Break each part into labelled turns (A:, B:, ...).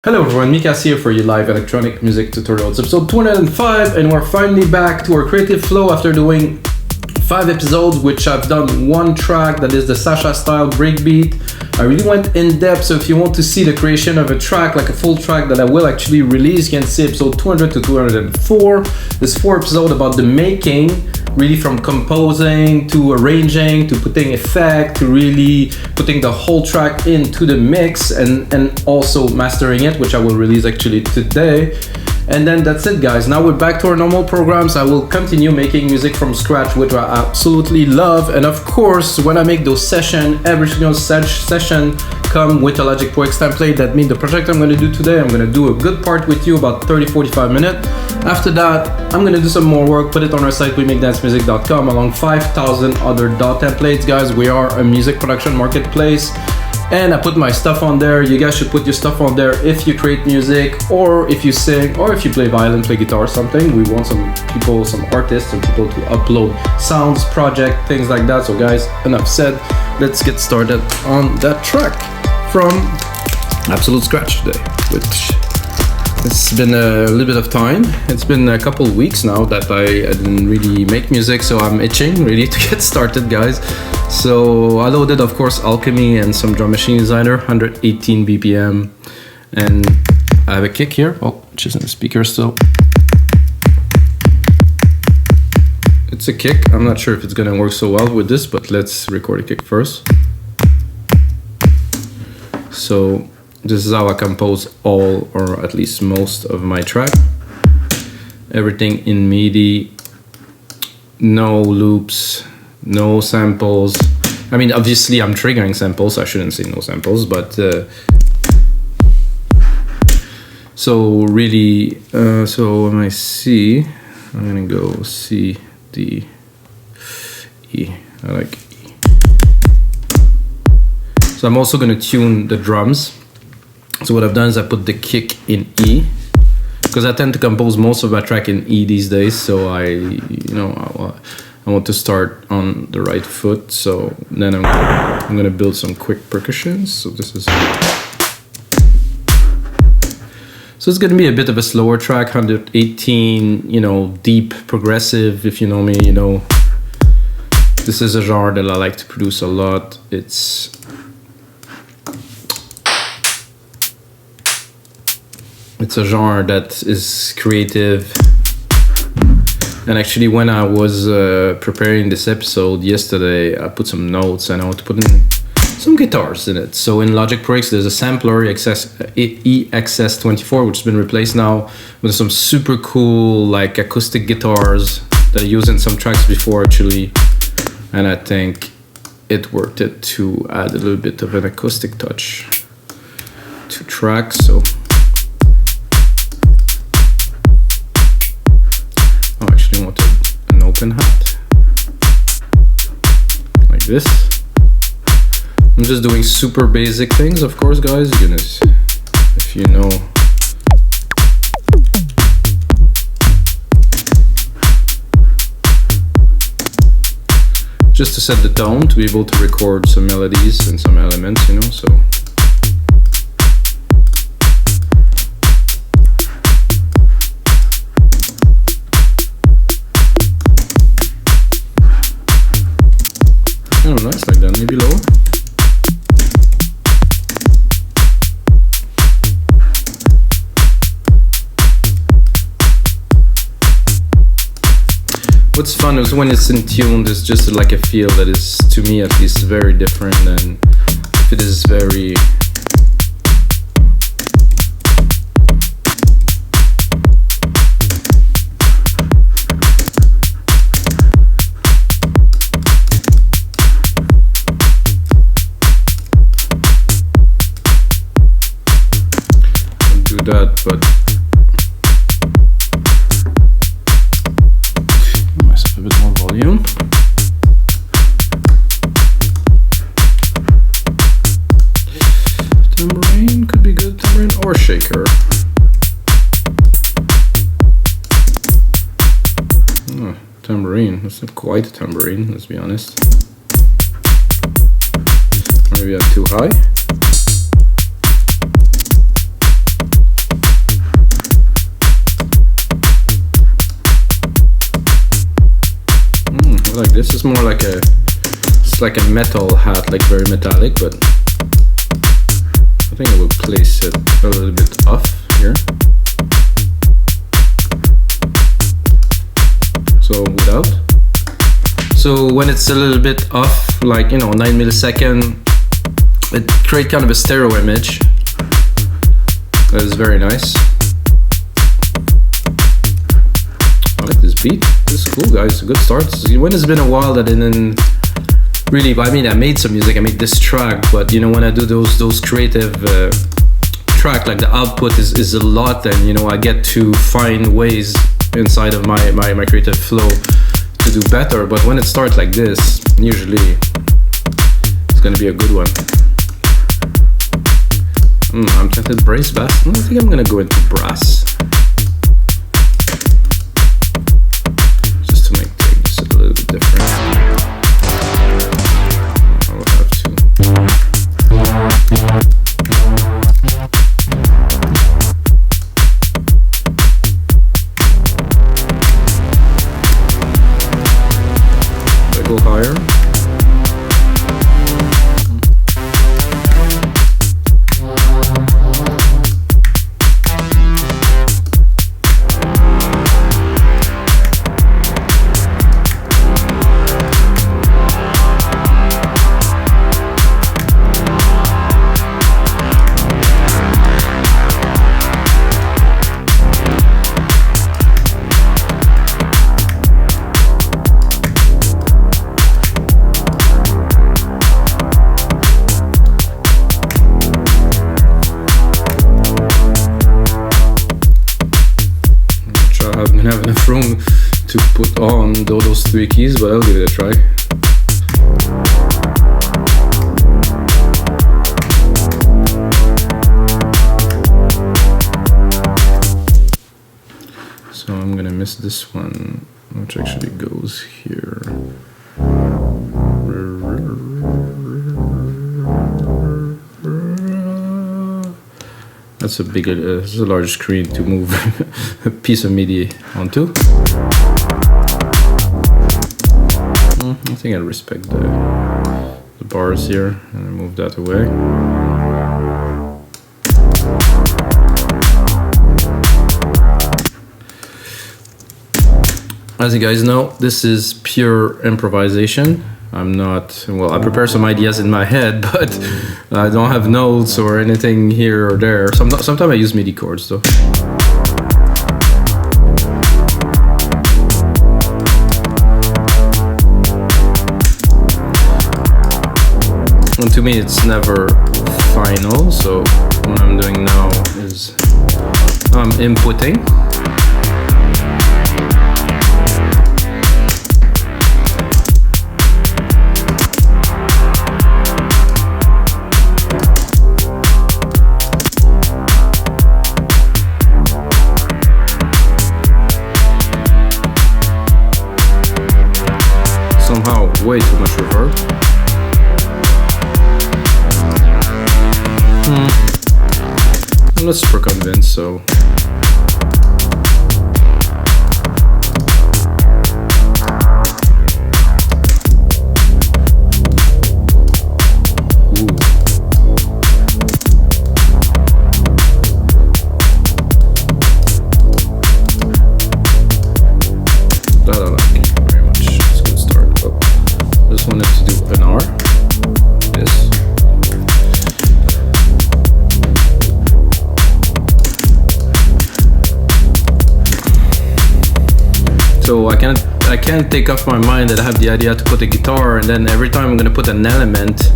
A: Hello everyone, Mikas here for your live electronic music tutorials, episode 205, and we're finally back to our creative flow after doing 5 episodes, which I've done one track that is the Sasha style breakbeat. I really went in depth, so if you want to see the creation of a track, like a full track that I will actually release, you can see episode 200 to 204. There's 4 episodes about the making, really from composing to arranging to putting effect to really putting the whole track into the mix and also mastering it, which I will release actually today. And then that's it, guys. Now we're back to our normal programs. I will continue making music from scratch, which I absolutely love. And of course, when I make those sessions, every single session come with a Logic Pro X template. That means the project I'm going to do today, I'm going to do a good part with you, about 30-45 minutes. After that, I'm going to do some more work, put it on our site, wemakdancemusic.com, along 5,000 other DAW templates. Guys, we are a music production marketplace. And I put my stuff on there. You guys should put your stuff on there if you create music, or if you sing, or if you play violin, play guitar or something. We want some people, some artists and people to upload sounds, project, things like that. So guys, enough said. Let's get started on that track from absolute scratch today, which it's been a little bit of time. It's been a couple of weeks now that I didn't really make music, so I'm itching really to get started, guys. So I loaded, of course, Alchemy and some drum machine designer, 118 BPM, and I have a kick here. Oh, which is in the speaker still. It's a kick. I'm not sure if it's gonna work so well with this, but let's record a kick first. So this is how I compose all, or at least most of my track. Everything in MIDI, no loops, no samples. I mean, obviously I'm triggering samples, I shouldn't say no samples, but so really, so when I C, I'm gonna go C, D, E. I like E. So I'm also gonna tune the drums. So what I've done is I put the kick in E, because I tend to compose most of my track in E these days. So I want to start on the right foot. So then I'm gonna build some quick percussions. So this is. So it's gonna be a bit of a slower track, 118, deep progressive. If you know me, this is a genre that I like to produce a lot. It's a genre that is creative. And actually, when I was preparing this episode yesterday, I put some notes and I want to put in some guitars in it. So in Logic Pro X, there's a sampler, EXS24, which has been replaced now with some super cool, like acoustic guitars that I used in some tracks before, actually. And I think it worth it to add a little bit of an acoustic touch to tracks. So I want an open hat like this. I'm just doing super basic things, of course, guys. If you know, just to set the tone, to be able to record some melodies and some elements, so. Oh, nice, like that, maybe lower. What's fun is when it's in tune, there's just like a feel that is, to me at least, very different than if it is very... that, but myself a bit more volume. Tambourine could be good, tambourine or shaker. Oh, tambourine, that's not quite a tambourine, let's be honest. Maybe I'm too high. like this. It's more like it's like a metal hat, like very metallic, but I think I will place it a little bit off here. So without. So when it's a little bit off, like 9 millisecond, it creates kind of a stereo image. That is very nice. I like this beat. This is cool, guys. Good start. When it's been a while that I didn't really. I mean, I made some music. I made this track, but when I do those creative track, like the output is a lot, and I get to find ways inside of my creative flow to do better. But when it starts like this, usually it's gonna be a good one. I'm tempted brass bass. I think I'm gonna go into brass. Just to make things a little bit different. I will have to. Go higher. Have enough room to put on those 3 keys, but I'll give it a try. So I'm gonna miss this one, which actually goes here. That's a bigger, it's a large screen to move a piece of MIDI onto. I think I respect the bars here and I move that away. As you guys know, this is pure improvisation. I'm not, well, I prepare some ideas in my head, but I don't have notes or anything here or there. Sometimes I use MIDI chords though. And to me it's never final, so what I'm doing now is I'm inputting. Way too much reverb. I'm not super convinced, so I can't take off my mind that I have the idea to put a guitar, and then every time I'm gonna put an element,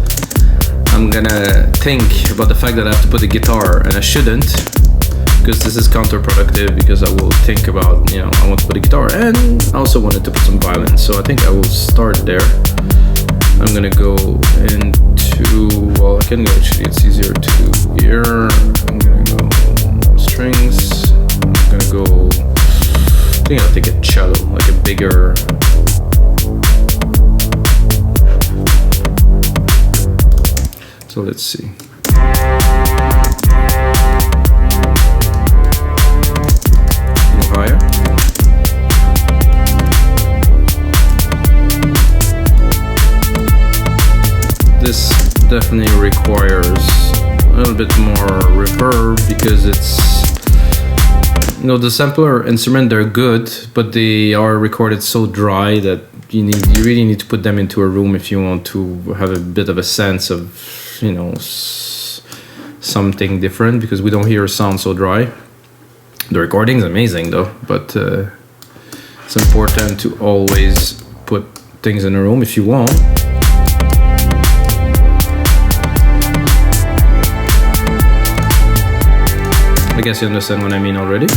A: I'm gonna think about the fact that I have to put a guitar, and I shouldn't, because this is counterproductive, because I will think about, I want to put a guitar, and I also wanted to put some violins, so I think I will start there. I'm gonna go into, well, I can go, actually, it's easier to here. I'm gonna go strings, I'm gonna go, I think I'll take a cello, like a bigger. So let's see. Go higher. definitely requires a little bit more reverb because it's, you know, the sampler instrument, they're good, but they are recorded so dry that you really need to put them into a room if you want to have a bit of a sense of, you know, something different, because we don't hear a sound so dry. The recording's amazing though, but it's important to always put things in a room if you want. I guess you understand what I mean already.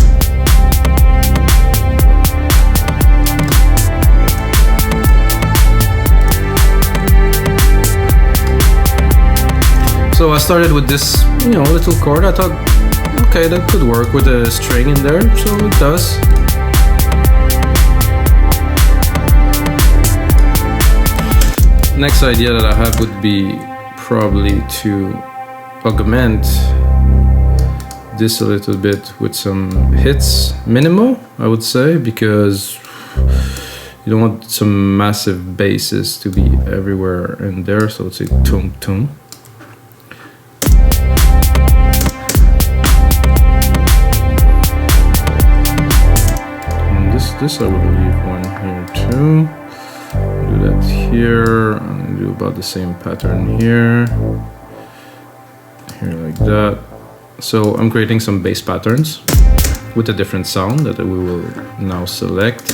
A: So I started with this, you know, little chord. I thought, okay, that could work with a string in there, so it does. Next idea that I have would be probably to augment this a little bit with some hits, minimal, I would say, because you don't want some massive basses to be everywhere in there. So let's say tum tum. And this I would leave one here too. Do that here, and do about the same pattern here. Here like that. So I'm creating some bass patterns with a different sound that we will now select.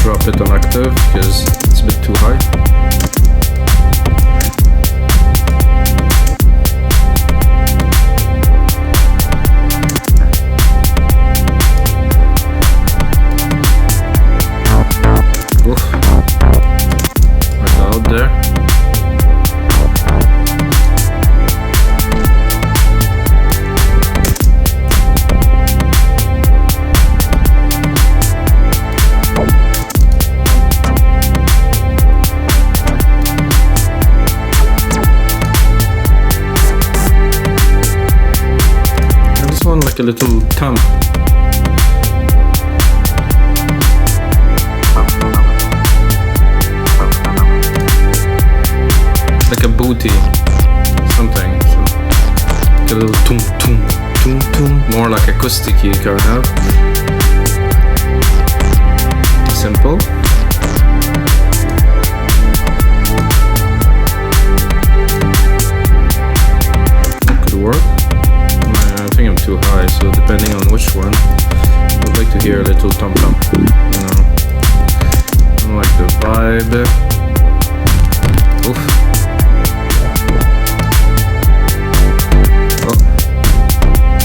A: Drop it an octave because it's a bit too high. Oof. Right out there. Like a little thumb. Like a booty, something. So like a little tum tum tum tum. More like acoustic-y kind of. Simple. Could work. I think I'm too high, so depending on which one, I'd like to hear a little thump thump, you know. I like the vibe. Oof. Oh.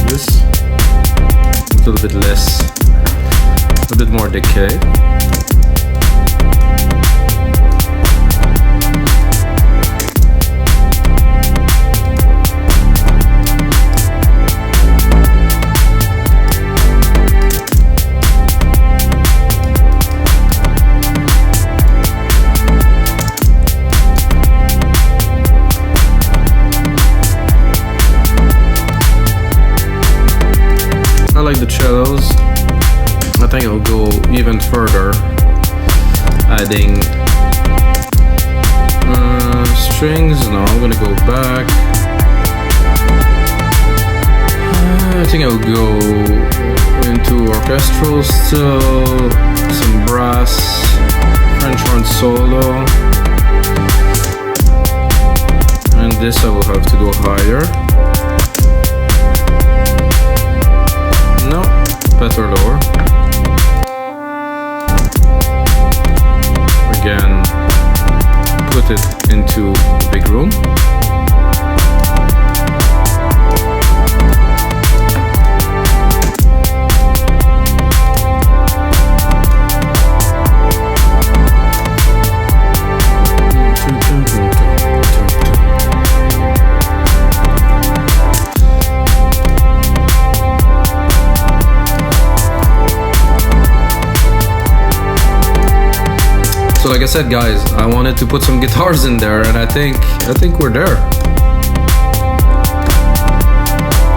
A: This, a little bit less, a bit more decay. I like the cellos. I think I'll go even further, adding strings. No, I'm gonna go back. I think I'll go into orchestral still, some brass, French horn solo, and this I will have to go higher. No, better lower. Again, put it into the big room. So like I said, guys, I wanted to put some guitars in there, and I think we're there.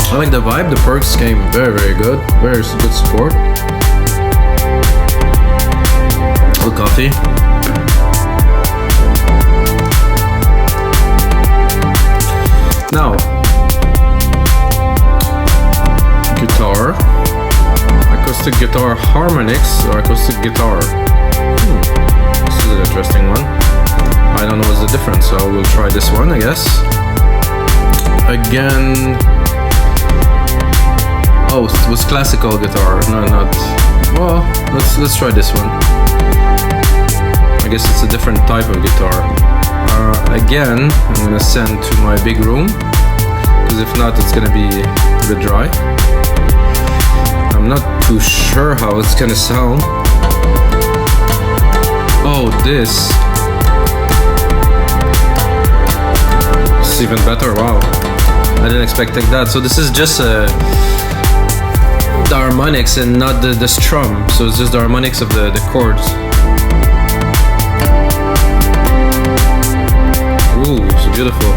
A: I like the vibe. The perks came very, very good. Very good support. A little coffee. Now, guitar, acoustic guitar harmonics or acoustic guitar. This is an interesting one. I don't know what's the difference, so we'll try this one, I guess. Again, oh, it was classical guitar. No, not. Well, let's try this one. I guess it's a different type of guitar. Again, I'm gonna send to my big room, because if not, it's gonna be a bit dry. I'm not too sure how it's gonna sound. Oh, this is even better. Wow, I didn't expect that. So this is just the harmonics and not the strum. So it's just the harmonics of the chords. Ooh, so beautiful.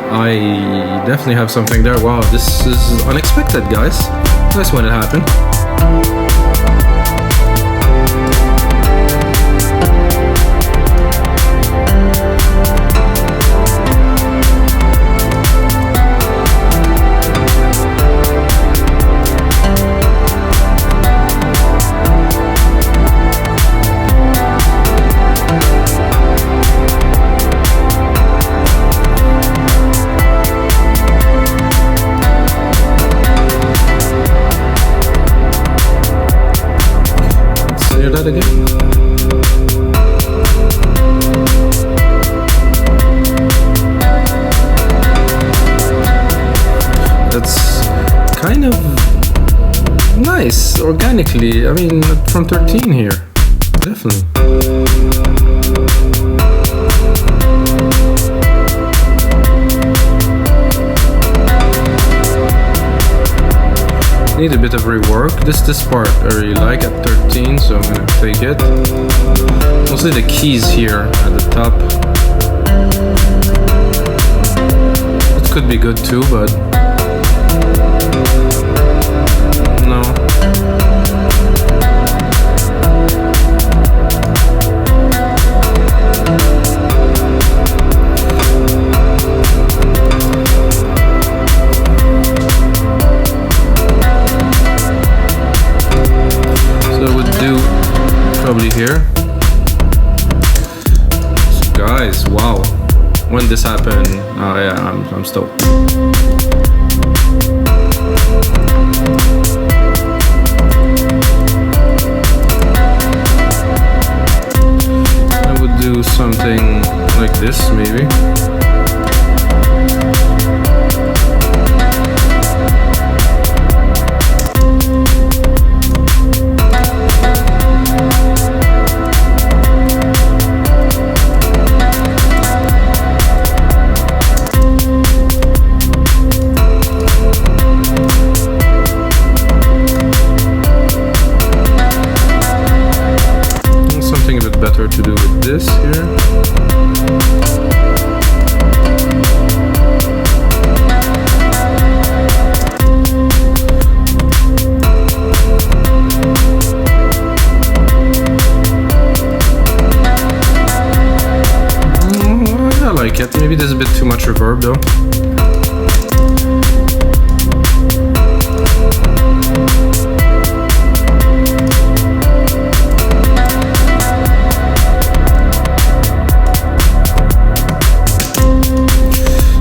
A: I definitely have something there. Wow, this is unexpected, guys. Nice when it happened. That again. That's kind of nice organically. I mean, from 13 here, definitely. Need a bit of rework. This part I really like at 13, so I'm gonna take it. Mostly the keys here at the top. It could be good too, but no. Probably here. So guys, wow, when this happened, oh yeah, I'm stoked. I would do something like this maybe. Better to do with this here. I like it. Maybe there's a bit too much reverb though.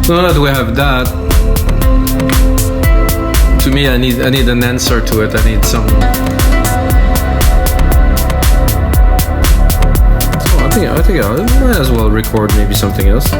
A: So now that we have that, to me, I need an answer to it. I need some. So I think I might as well record maybe something else.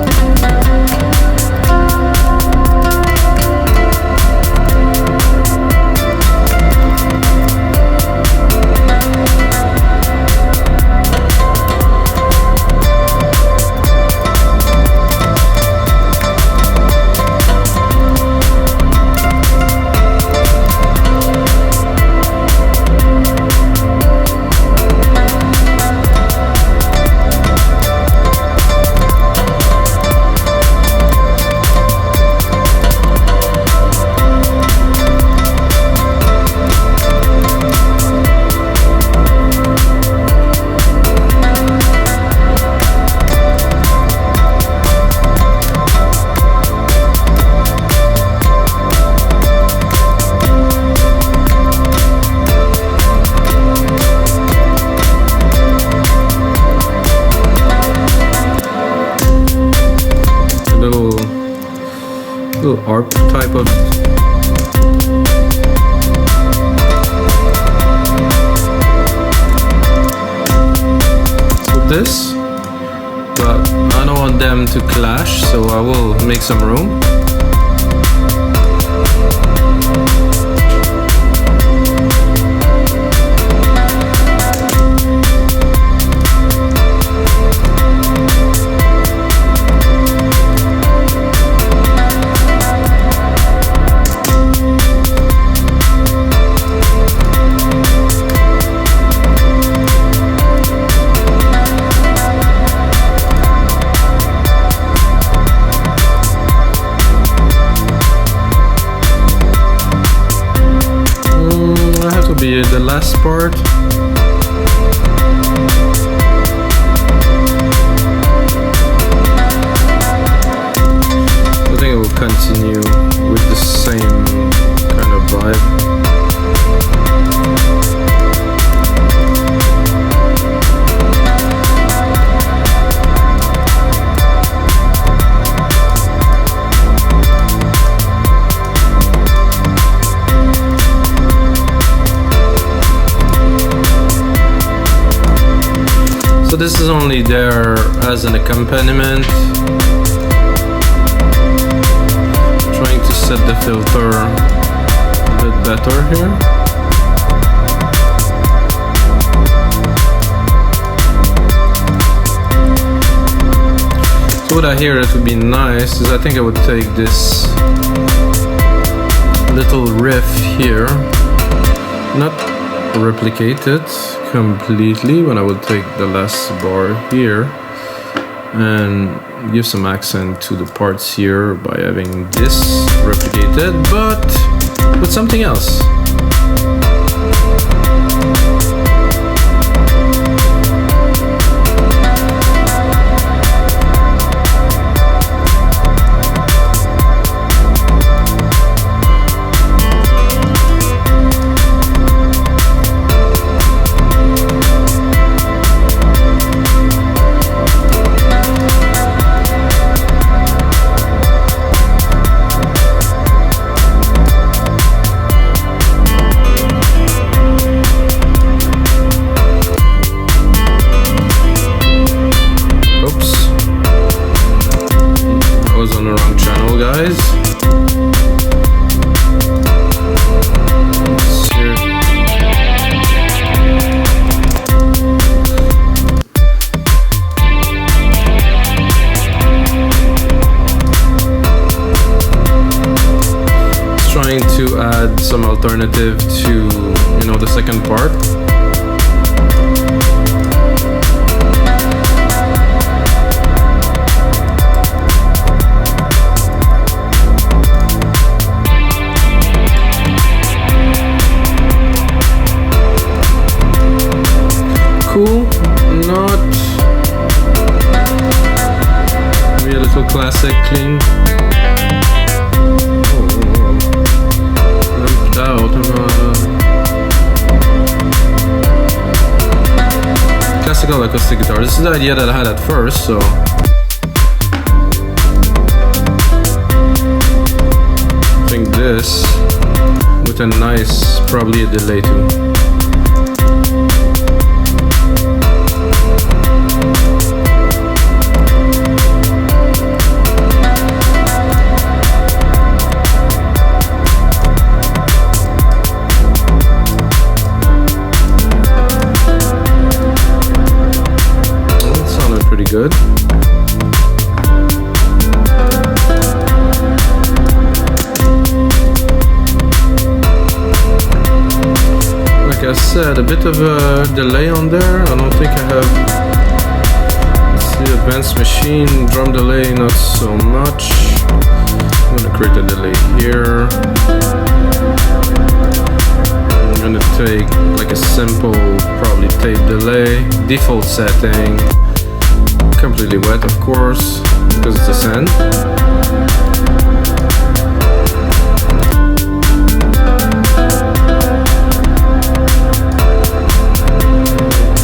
A: Arp type of this, but I don't want them to clash, so I will make some room. The last part. I think it will continue with the same kind of vibe. So this is only there as an accompaniment. Trying to set the filter a bit better here. So what I hear that would be nice is I think I would take this little riff here, not replicate it completely, but I would take the last bar here and give some accent to the parts here by having this replicated, but with something else. To add some alternative to, you know, the second part. Cool, not maybe a little classic, clean. Classical acoustic guitar. This is the idea that I had at first, so with a nice, probably a delay too.
B: Good. Like I said, a bit of a delay on there. I don't think I have. Let's see, advanced machine, drum delay, not so much. I'm gonna create a delay here. I'm gonna take like a simple, probably tape delay, default setting. Completely wet, of course, because it's a sand.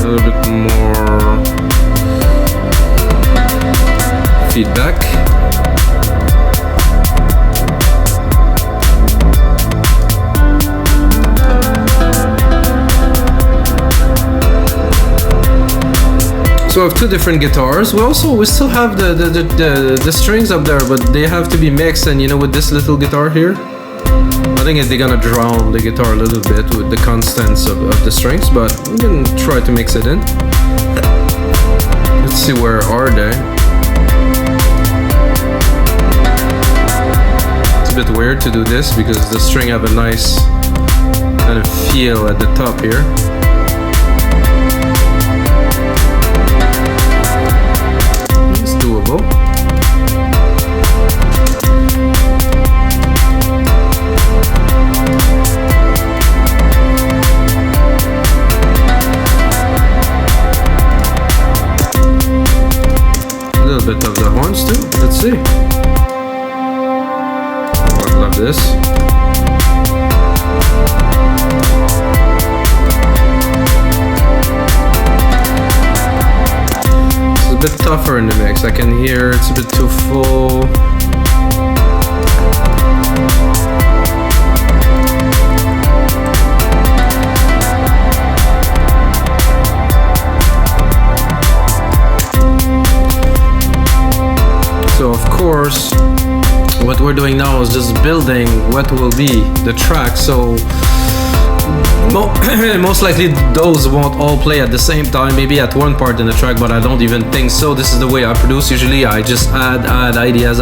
B: A little bit more feedback. So I have two different guitars. We still have the strings up there, but they have to be mixed. And you know, with this little guitar here, I think they're gonna drown the guitar a little bit with the constants of the strings. But we can try to mix it in. Let's see, where are they? It's a bit weird to do this because the string have a nice kind of feel at the top here. Doable. A little bit of the horns too. Let's see. I love this. A bit tougher in the mix. I can hear it's a bit too full. So of course, what we're doing now is just building what will be the track. So most likely those won't all play at the same time, maybe at one part in the track, but I don't even think so. This is the way I produce usually. I just add ideas,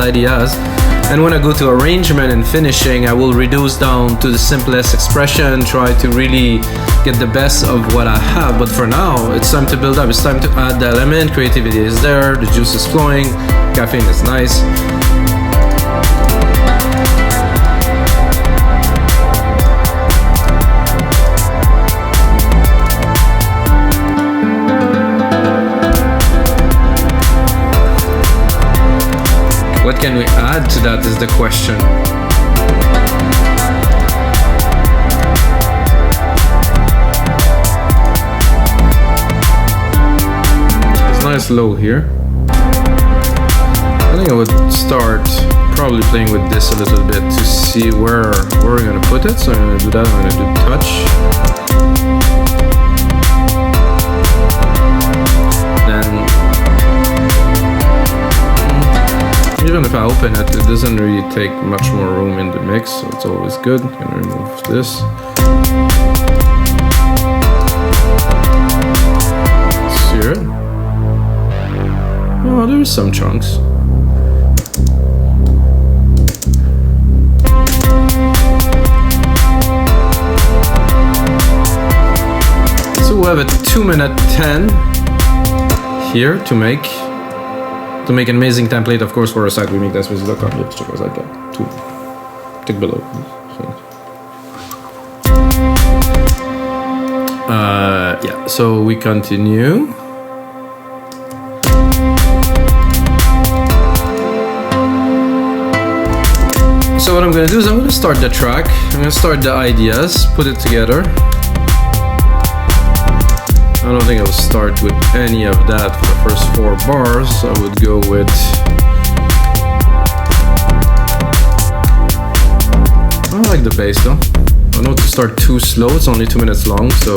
B: and when I go to arrangement and finishing, I will reduce down to the simplest expression, try to really get the best of what I have. But for now, it's time to build up. It's time to add the element. Creativity is there, the juice is flowing, caffeine is nice. What can we add to that is the question. It's nice low here. I think I would start probably playing with this a little bit to see where we're gonna put it. So I'm gonna do that. I'm gonna do touch. Then even if I open it, it doesn't really take much more room in the mix, so it's always good. I'm gonna remove this. Let's hear it. Oh, there's some chunks. So we have a 2:10 here to make an amazing template, of course, for a site we make. That's music.com. Let's check us out there. Tick below. Yeah, so we continue. So what I'm gonna do is I'm gonna start the track. I'm gonna start the ideas, put it together. I don't think I will start with any of that for the first 4 bars. I would go with... I like the bass though. I I know to start too slow, it's only 2 minutes long, so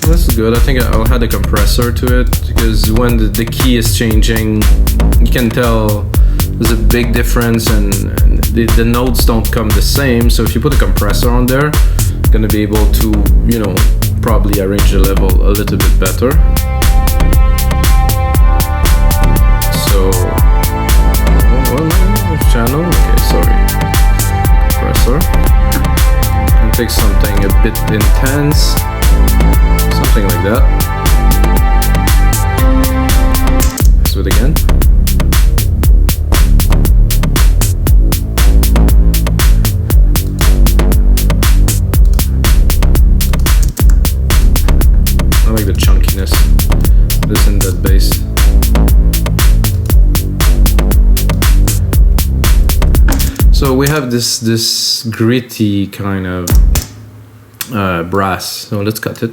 B: this is good. I think I'll add a compressor to it because when the key is changing, you can tell there's a big difference and the notes don't come the same. So if you put a compressor on there, you're gonna be able to, you know, probably arrange the level a little bit better. So, which channel? Okay, sorry. Compressor. And take something a bit intense. Something like that. Let's do it again. I like the chunkiness. This and that bass. So we have this gritty kind of brass. So let's cut it.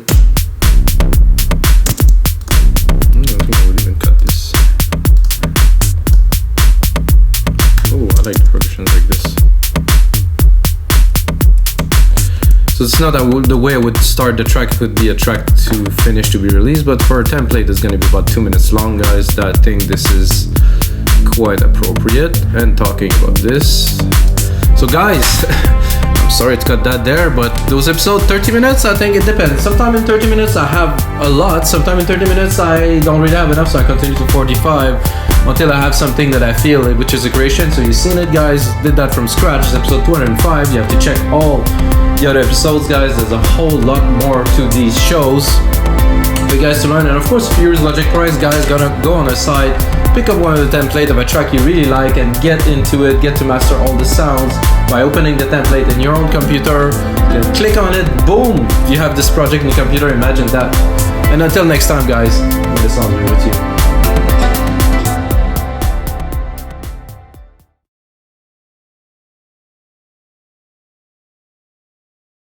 B: I like the percussions like this. So it's not the way I would start the track. It would be a track to finish to be released, but for a template it's going to be about 2 minutes long, guys. I think this is quite appropriate. And talking about this, so guys, I'm sorry to cut that there, but those episodes 30 minutes, I think it depends. Sometimes in 30 minutes I have a lot, sometimes in 30 minutes I don't really have enough, so I continue to 45 until I have something that I feel, which is a creation. So you've seen it, guys, did that from scratch. It's episode 205. You have to check all the other episodes, guys. There's a whole lot more to these shows for you guys to learn. And of course, if you use Logic Price, guys, gonna go on a site, pick up one of the templates of a track you really like and get into it, get to master all the sounds by opening the template in your own computer, then click on it, boom, you have this project in your computer. Imagine that. And until next time, guys, may the sound be with you.